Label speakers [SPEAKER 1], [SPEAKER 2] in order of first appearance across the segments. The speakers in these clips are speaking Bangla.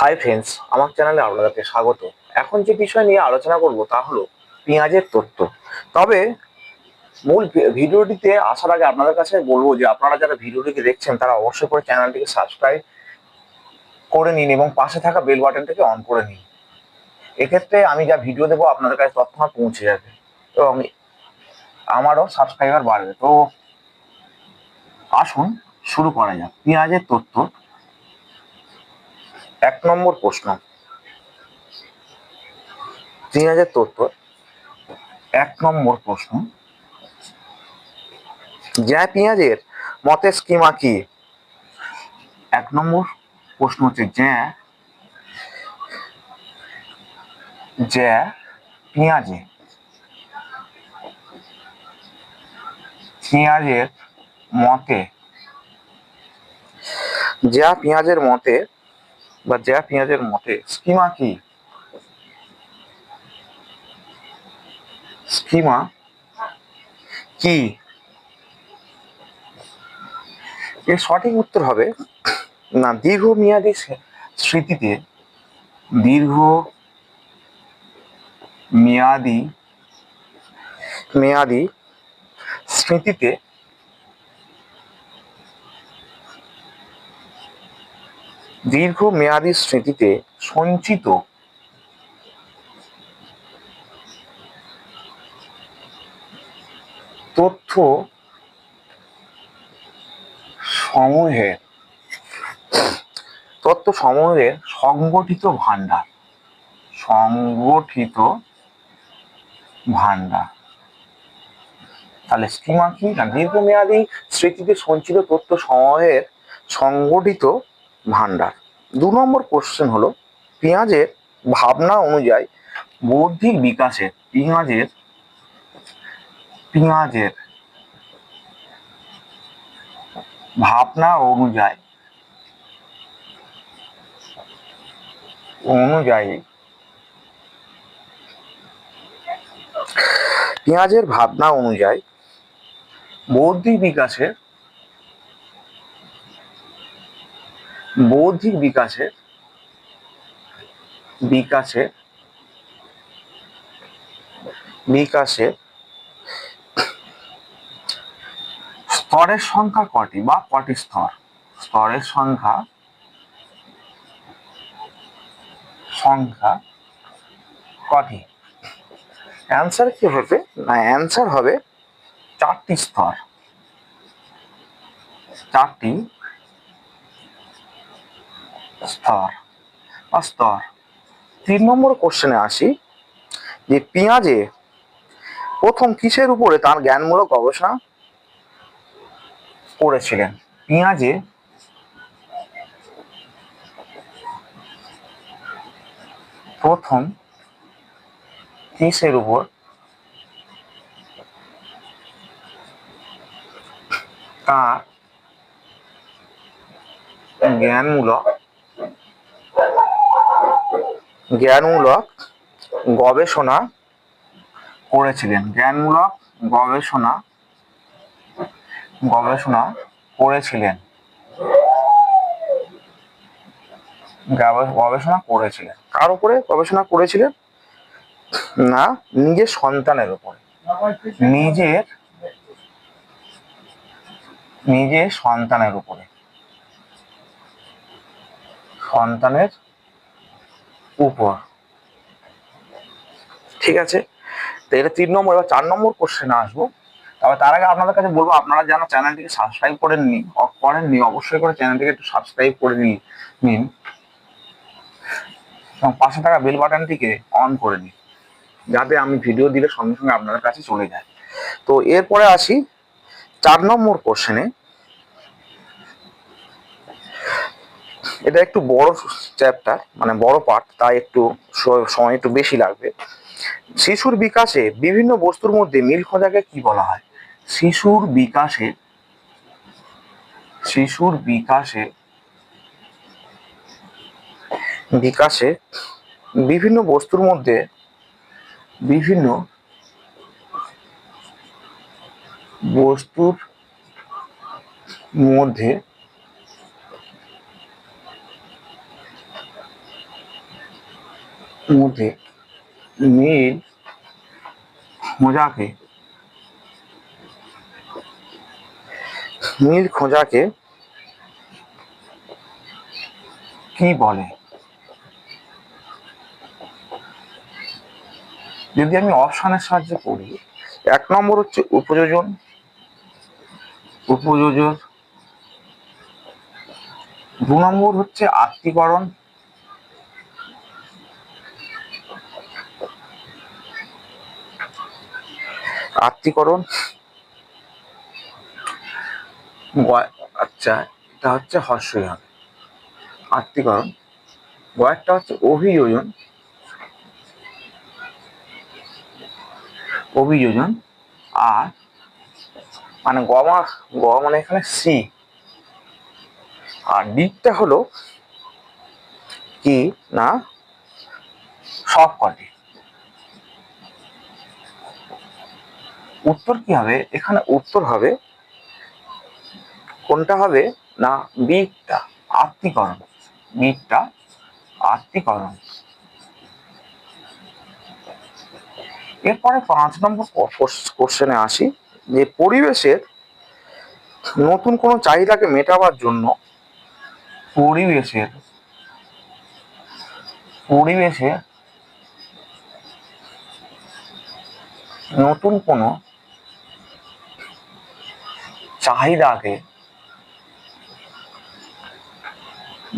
[SPEAKER 1] হাই ফ্রেন্ডস, আমার চ্যানেলে আপনাদেরকে স্বাগত। এখন যে বিষয় নিয়ে আলোচনা করব তা হলো পেঁয়াজের তত্ত্ব। তবে মূল ভিডিওটিতে আসার আগে আপনাদের কাছে বলবো যে আপনারা যারা ভিডিওটিকে দেখছেন তারা অবশ্যই করে চ্যানেলটিকে সাবস্ক্রাইব করে নিন এবং পাশে থাকা বেল বাটনটিকে অন করে নিন। এক্ষেত্রে আমি যা ভিডিও দেবো আপনাদের কাছে তৎক্ষণাৎ পৌঁছে যাবে এবং আমারও সাবস্ক্রাইবার বাড়বে। তো আসুন শুরু করা যাক। পেঁয়াজের তত্ত্ব, 1 নম্বর প্রশ্ন। পেঁয়াজের তত্ত্ব 1 নম্বর প্রশ্ন, জ্যা পেঁয়াজের মতে স্কিমা কি? 1 নম্বর প্রশ্ন হচ্ছে জ্যা পেঁয়াজের মতে, জ্যা পেঁয়াজের মতে স্কিমা কি? স্কিমা কি? এর সঠিক উত্তর হবে না, দীর্ঘমেয়াদী স্মৃতিতে, দীর্ঘমেয়াদী স্মৃতিতে সঞ্চিত তথ্য সমূহের সংগঠিত ভান্ডার। তাহলে স্কিমা কি না, দীর্ঘমেয়াদী স্মৃতিতে সঞ্চিত তথ্য সমূহের সংগঠিত ভান্ডার। 2 নম্বর কোশ্চেন হলো, পেঁয়াজের ভাবনা অনুযায়ী বৌদ্ধিক বিকাশে পেঁয়াজের ভাবনা অনুযায়ী বৌদ্ধিক বিকাশে স্তরের সংখ্যা কটি বা কটি স্তরের সংখ্যা কটি? অ্যান্সার কি হবে না, অ্যান্সার হবে 4টি স্তর। 3 নম্বর কোশ্চেনে আসি, যে পেঁয়াজে প্রথম কিসের উপরে তার জ্ঞানমূলক গবেষণা করেছিলেন? পেঁয়াজে প্রথম কিসের উপর তার জ্ঞানমূলক গবেষণা করেছিলেন? কার উপরে গবেষণা করেছিলেন? না, নিজের সন্তানের উপরে। নিজের সন্তানের উপর। ঠিক আছে, তো এটা 3 নম্বর। এবার 4 নম্বর কোশ্চেনে আসবো। তবে তার আগে আপনাদের কাছে বলবো, আপনারা যেন চ্যানেলটিকে সাবস্ক্রাইব করেননি অবশ্যই করে চ্যানেলটিকে একটু সাবস্ক্রাইব করে নিন এবং পাশে থাকা বেল বাটনটিকে অন করে নিন, যাতে আমি ভিডিও দিলে সঙ্গে সঙ্গে আপনাদের কাছে চলে যায়। তো এরপরে আসি 4 নম্বর কোশ্চেনে। এটা একটু বড় চ্যাপ্টার, মানে বড় পার্ট, তাই একটু সময় একটু বেশি লাগবে। শিশুর বিকাশে বিভিন্ন বস্তুর মধ্যে মিল খোঁজাকে কি বলা হয়? শিশুর বিকাশে বিভিন্ন বস্তুর মধ্যে মধ্যে মিল খোঁজাকে কি বলে? যদি আমি অপশনের সাহায্যে পড়ি, 1 নম্বর হচ্ছে উপযোজন, উপযোজন। 2 নম্বর হচ্ছে আত্তীকরণ, আত্তীকরণ। আচ্ছা, এটা হচ্ছে হর্ষই হবে আত্তীকরণ। গয়েরটা হচ্ছে অভিযোজন, অভিযোজন। আর মানে গ মানে এখানে সি, আর ডিটা হলো কি না সব কটি। উত্তর কি হবে এখানে? উত্তর হবে কোনটা হবে না বিটা, আত্তীকরণ। বিটা আত্তীকরণ। এরপরে 5 নম্বর কোশ্চেনে আসি, যে পরিবেশের নতুন কোনো চাহিদাকে মেটাবার জন্য পরিবেশের নতুন কোনো চাহিদাকে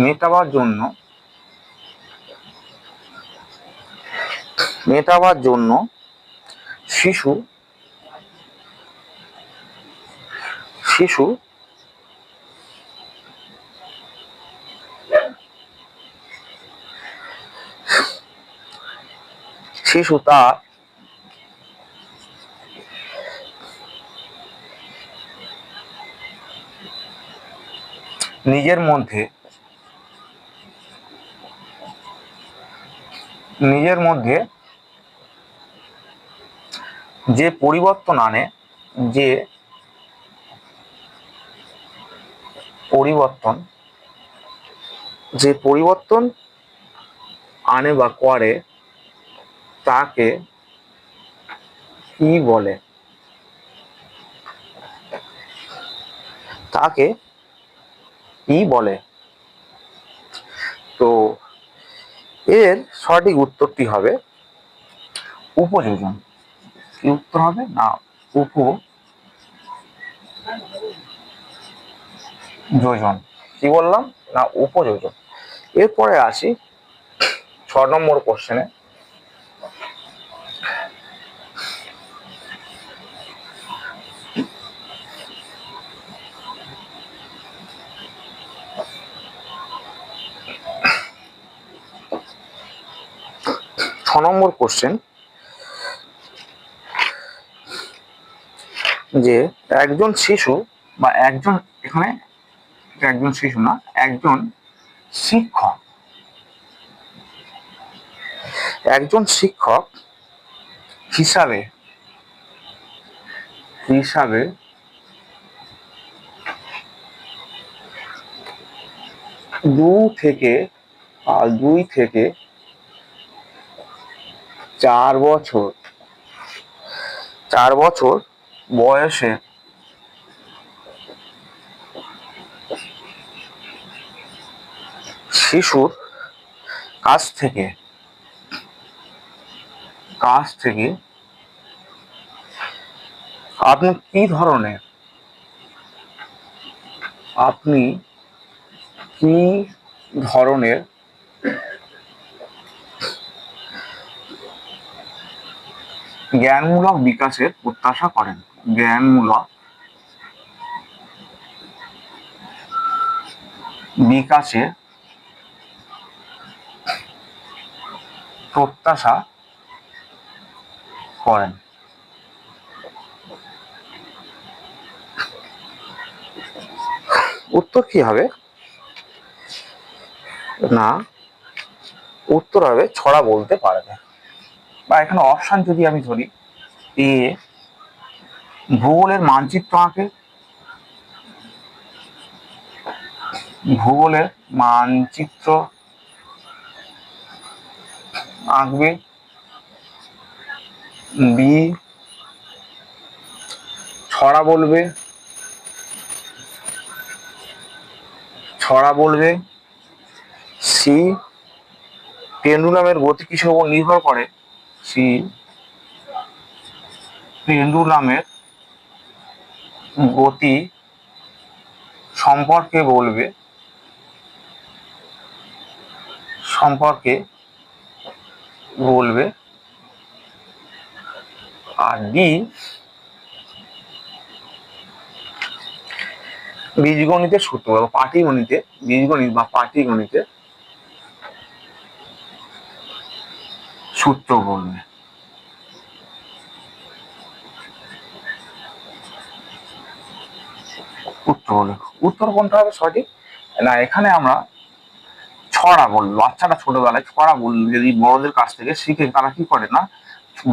[SPEAKER 1] মেটাবার জন্য শিশু তার নিজের মধ্যে যে পরিবর্তন আনে, যে পরিবর্তন আনে বা করে, তাকে কি বলে? তো এর সঠিক উত্তরটি হবে উপযোজন। কি উত্তর হবে না উপযোজন। কি বললাম না উপযোজন। এরপরে আসি 6 নম্বর কোশ্চেনে। নম্বর কোশ্চেন, যে একজন শিশু বা এখানে একজন শিশু না, একজন শিক্ষক হিসাবে 2 থেকে 4 বছর বয়সে শিশুর কাছ থেকে আপনি কি ধরনের জ্ঞানমূলক বিকাশের প্রত্যাশা করেন? জ্ঞানমূলক বিকাশের প্রত্যাশা করেন। উত্তর কি হবে না উত্তর হবে ছড়া বলতে পারবে। বা এখানে অপশন যদি আমি ধরি, এ ভূগোলের মানচিত্র আঁকে, আঁকবে, বি ছড়া বলবে, সি পেন্ডুলামের গতি কিসের উপর নির্ভর করে, সি পেন্ডুলামের গতি সম্পর্কে বলবে, আর ডি বীজগণিতের সূত্র বা পাটিগণিতে, বীজগণিত বা পাটিগণিতে সূত্র বলবে। উত্তর কোনটা হবে সঠিক না, এখানে আমরা ছড়া বলবো। বাচ্চারা ছোটবেলায় ছড়া বলবো যদি বড়দের কাছ থেকে শিখে, তারা কি করে না,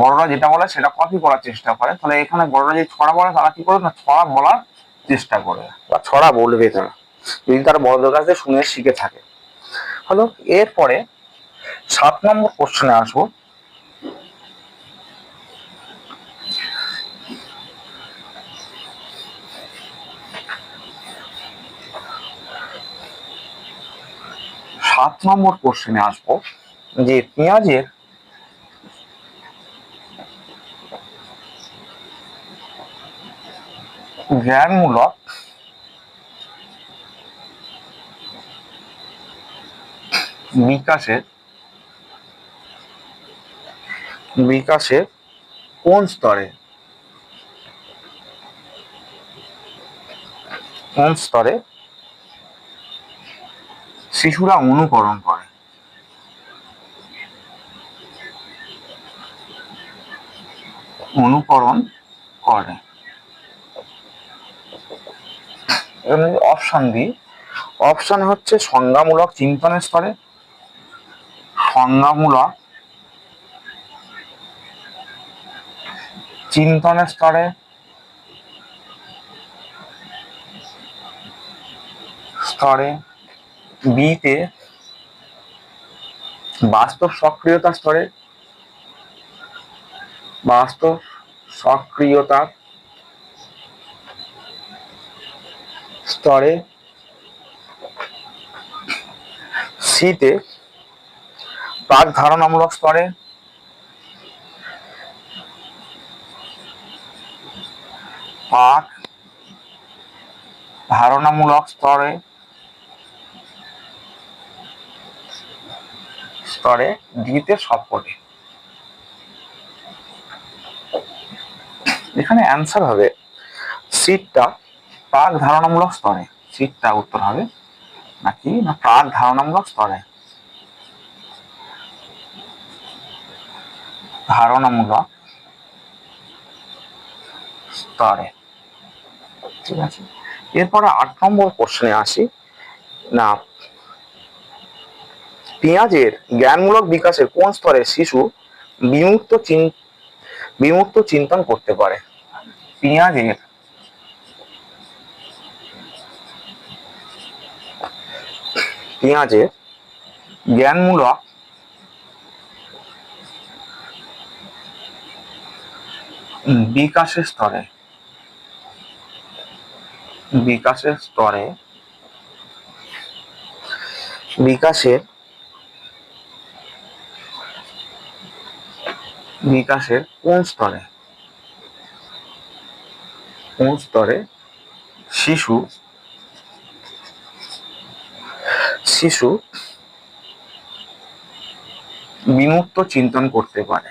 [SPEAKER 1] বড়রা যেটা বলে সেটা কপি করার চেষ্টা করে। তাহলে এখানে বড়রা যে ছড়া বলে তারা কি করে না, ছড়া বলার চেষ্টা করে বা ছড়া বলবে তারা, যদি তারা বড়দের কাছ থেকে শুনে শিখে থাকে। হলো, এরপরে 7 নম্বর কোশ্চেনে আসবো। যে পেঁয়াজের জ্ঞানমূলক বিকাশের কোন স্তরে শিশুরা অনুকরণ করে। অপশন দিই, অপশন হচ্ছে সংজ্ঞামূলক চিন্তনের স্তরে, স্তরে, বিতে বাস্তব সক্রিয়তার স্তরে, সিতে প্রাক ধারণামূলক স্তরে, স্তরে, ডিতে সবকটি। এখানে অ্যান্সার হবে সিটটা প্রাক ধারণামূলক স্তরে। সিটটা উত্তর হবে নাকি না প্রাক ধারণামূলক স্তরে, ঠিক আছে। এরপরে 8 নম্বর কোশ্চেনে আসি না, পেঁয়াজের জ্ঞানমূলক বিকাশের কোন স্তরে শিশু বিমূর্ত চিন্তন করতে পারে। পেঁয়াজের জ্ঞানমূলক বিকাশের স্তরে কোন স্তরে শিশু বিমূর্ত চিন্তন করতে পারে।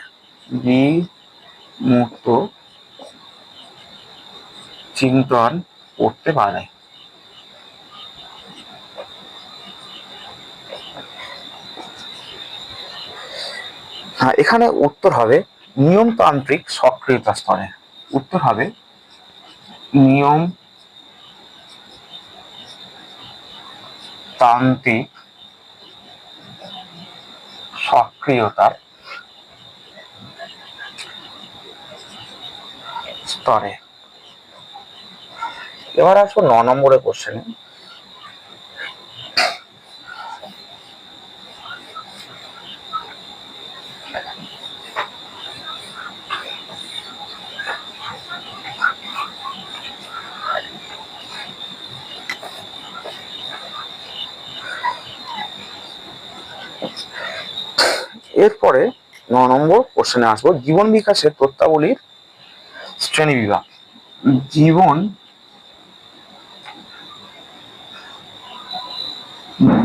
[SPEAKER 1] এখানে উত্তর হবে নিয়মতান্ত্রিক সক্রিয়তা স্তরে। উত্তর হবে নিয়মতান্ত্রিক সক্রিয়তার স্তরে। এবার আসবো 9 নম্বরের কোশ্চেনে। এরপরে 9 নম্বর কোশ্চেনে আসবো, জীবন বিকাশের তথ্যাবলীর শ্রেণীবিভাগ। জীবন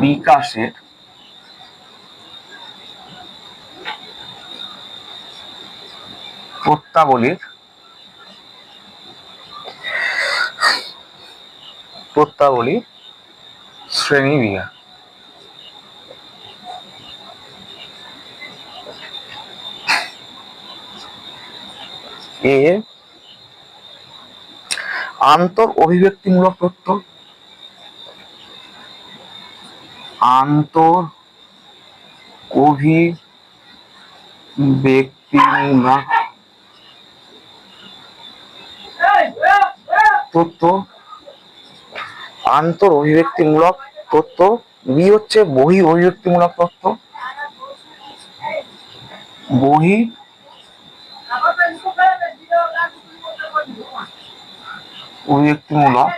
[SPEAKER 1] বিকাশের তথ্যাবলী শ্রেণীবিভাগ। এ আন্তর অভিব্যক্তিমূলক তথ্য, আন্তর অভিব্যক্তিমূলক তথ্য, আন্তর অভিব্যক্তিমূলক তথ্য। বি হচ্ছে বহি অভিব্যক্তিমূলক তথ্য, বহি অভিব্যক্তিমূলক।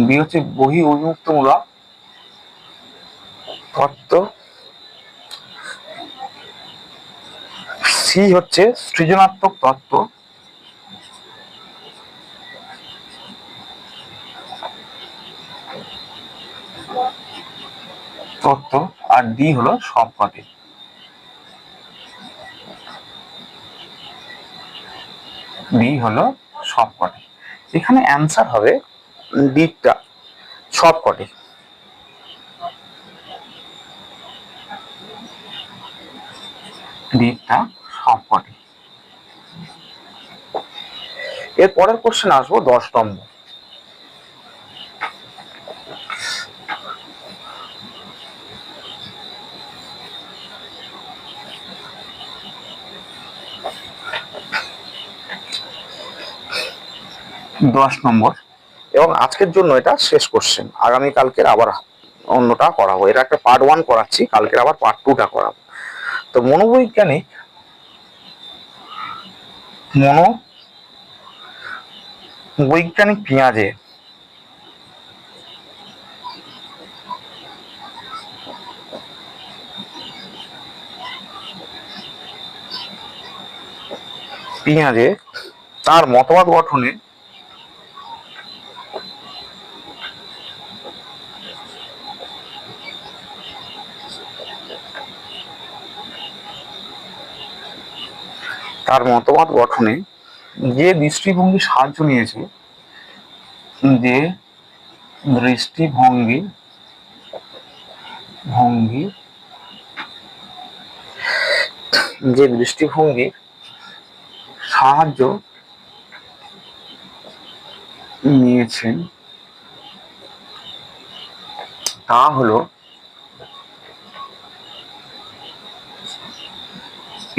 [SPEAKER 1] বি হচ্ছে বহি অভিব্যক্তিমূলক তথ্য। সি হচ্ছে সৃজনাত্মক তত্ত্ব, আর ডি হলো সবকটি। ডি হলো সবকটি। এখানে অ্যান্সার হবে ডিটা সবকটি। ডিটা সবকটি। এর পরের কোশ্চেন আসবো 10 নম্বর। এবং আজকের জন্য এটা শেষ কোশ্চেন। আগামীকালকের আবার অন্যটা করাবো। এটা একটা পার্ট 1 করাচ্ছি, কালকের আবার পার্ট 2টা করাবো। তো মনোবৈজ্ঞানিক পেঁয়াজে তার মতবাদ গঠনে যে দৃষ্টিভঙ্গি সাহায্য নিয়েছে, যে দৃষ্টিভঙ্গি সাহায্য নিয়েছেন তা হলো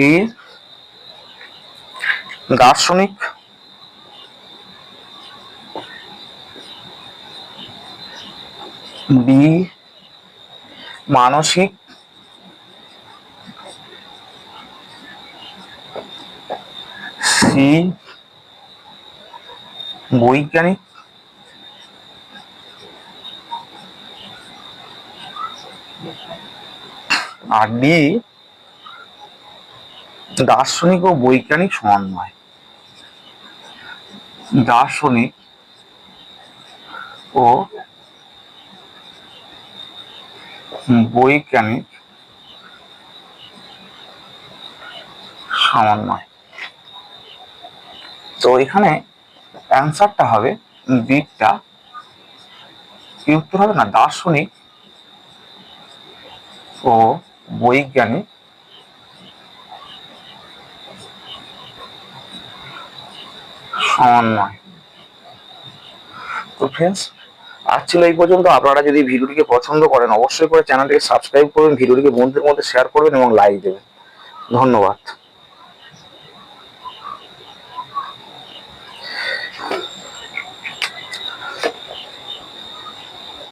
[SPEAKER 1] এ দার্শনিক, বি মানসিক, সি বৈজ্ঞানিক, আর ডি দার্শনিক ও বৈজ্ঞানিক সমন্বয়। দার্শনিক ও বৈজ্ঞানিক সমন্বয়। তো এখানে অ্যান্সারটা হবে দিকটা কি উত্তর হবে না, দার্শনিক ও বৈজ্ঞানিক সমন্বয়। তো ফ্রেন্ডস, আজ ছিল এই পর্যন্ত। আপনারা যদি ভিডিওটিকে পছন্দ করেন অবশ্যই করে চ্যানেলটিকে সাবস্ক্রাইব করবেন, ভিডিওটিকে বন্ধুদের মধ্যে শেয়ার করবেন এবং লাইক দেবেন। ধন্যবাদ।